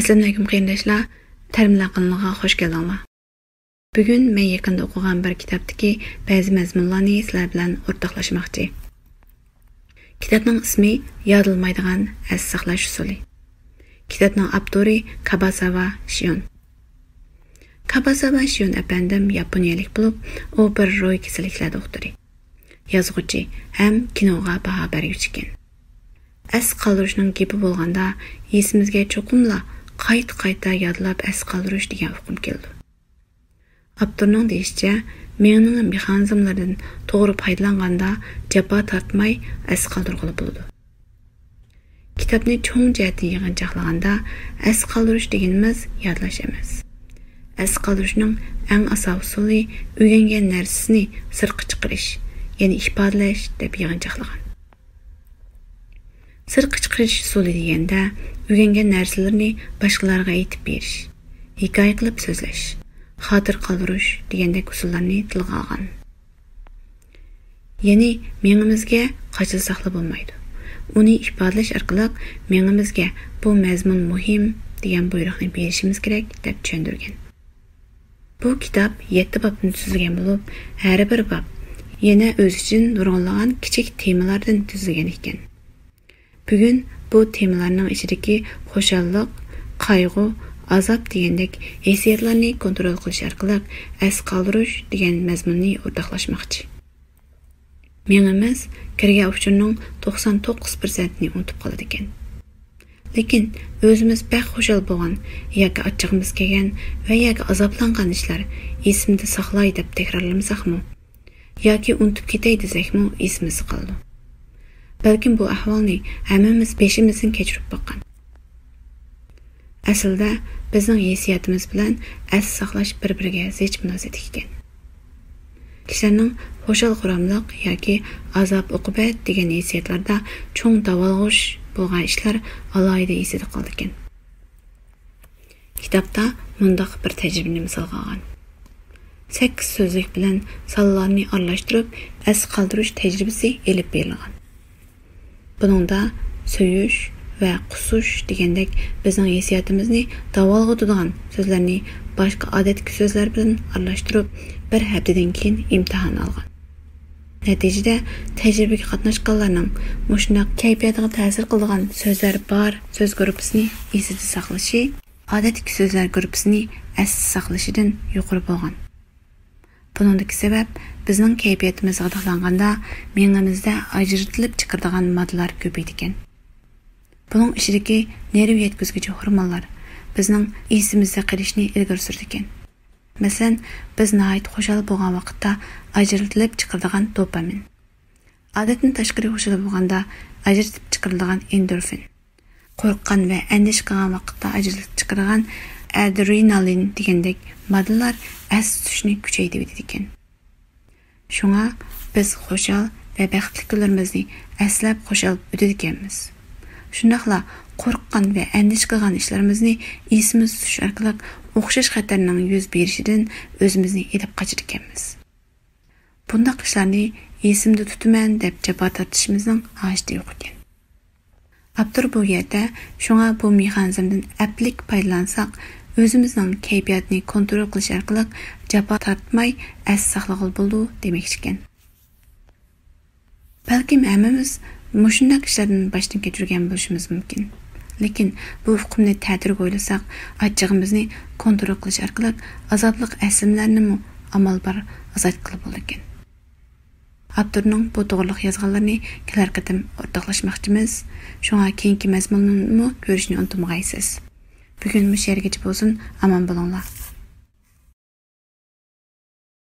Assalamu alaykum qarindoshlar, ta'limlar qanlig'iga xush keldinglar. Bugun men yaqinda o'qigan bir kitobdagi ba'zi mazmunlarni sizlar bilan o'rtoqlashmoqchi. Kitobning ismi Yodilmaydigan as saqlash usuli. Kitobning avtori Kabasawa Shion. Kabasawa Shion apandim yaponiyalik bo'lib, u bir ro'y kasalliklar doktori. Yozuvchi ham kinoga baho beruvchi ekan. As qoldirishning gapi bo'lganda, esimizga cho'qimla qayta yodlab as qoldirish degan hukm keldi. Avtorning deyishicha, miyning mexanizmlaridan to'g'ri foydalanganda jafo tortmay as qoldirg'ili bo'ladi. Kitobni cho'ng jihatdan yig'inchoqlaganda as qoldirish deganimiz yodlash emas. As qoldirishning eng asosiy usuli o'rgangan narsasini sirtqa chiqarish, ya'ni ifodalash deb yig'inchoqlagan. Sirtqa chiqarish usuli deganda o'rgangan narsalarni boshqalarga aytib berish, hikoya qilib so'zlash, xotir qoldirish degandek usullarni tilga olgan. Ya'ni miyamizga qochil saqlab bo'lmaydi. Uni ifodalash orqali miyamizga bu mazmun muhim degan buyruqni berishimiz kerak deb tushuntirgan. Bu kitob 7 bobdan tuzilgan bo'lib, har bir bob yana o'z uchun nurg'unlagan kichik temalardan tuzilgan ekan. Bugun bu temalarning ichidagi xo'shallik, qayg'u, azob degandek hissiyotlarni kontrol qilish orqali as qoldirish degan mazmunni o'rtoqlashmoqchi. Miyamiz kirgan uchurning 99%ni unutib qoladi ekan. Lekin o'zimiz baq xo'shal bo'lgan yoki achchig'imiz kelgan va yoki azoblangan ishlar esimda saqlay deb takrorlamasakmi yoki unutib ketay desakmi esimizda qoladi. Balkim bu ahvolni hammamiz beshimizdan kechirib boqqan. Aslida bizning hissiyotimiz bilan as saqlash bir-biriga zich munosabat ekan. Kishilarning xo'shal quramliq yoki azob uqubat degan hissiyotlarda cho'ng davolg'ish bo'lgan ishlar alohida esida qoldi ekan. Kitobda mundaq bir tajribani misolga olgan. 8 so'zlik bilan sonlarni aralashtirib as qoldirish tajribasi elib berilgan. Buningda söýüş va qusush degandek bizning hissiyotimizni davolg'itadigan so'zlarni boshqa odatki so'zlar bilan aralashtirib bir haftadan keyin imtihon olgan. Natijada tajribaga qatnashganlarning mushunaq kayfiyatiga ta'sir qiladigan so'zlar bor so'z gruppasini esida saqlashi odatki so'zlar gruppasini as saqlashidan yuqori bo'lgan. Buningdagi sabab bizning kayfiyatimizga qiziqganda miyamizda ajratilib chiqaradigan moddalar ko'paydi ekan. Buning ichidagi nerv yetkazuvchi hormonlar bizning esimizda qolishni ilgari surdi ekan. Masalan, biz nihoyat xushal bo'lgan vaqtda ajratilib chiqaradigan dopamin, odatdan tashqari xushal bo'lganda ajratib chiqariladigan endorfin, qo'rqqan va andish qilgan vaqtda ajratib chiqaradigan adrenalin degandek moddalar as tutishni kuchaytiradi ekan. Shunga biz xushal va baxtli kunlarimizni aslab xushal o'tadiganmiz. Shundaqla qo'rqqan va andish qilgan ishlarimizni esimizda tutish orqali o'xshash xatarning yuz berishidan o'zimizni edib qochirganmiz. Bundaq ishlarni esimda tutaman deb jafo tortishimizning hojati yo'q ekan. Avtor bu yerda shunga bu mexanizmdan aplik foydalansak, o'zimizning kayfiyatni kontrol qilish orqali jafo tortmay as saqlag'il bo'ldi demoqchi ekan. Balkim hammamiz mushundaq ishlardan boshdan kechirgan bo'lishimiz mumkin. Lekin bu hukmni ta'tirga o'ylasak, achchig'imizni kontrol qilish orqali azobliq aslimlarni amal bar azod qilib bo'ldi ekan. Avtorning bu to'g'riliq yozganlarini kelar qatim o'rtoqlashmoqchimiz. Shunga keyingi mazmunni ko'rishni unutmag'aysiz. Bugun bu yergacha bo'lsin, omon bo'linglar.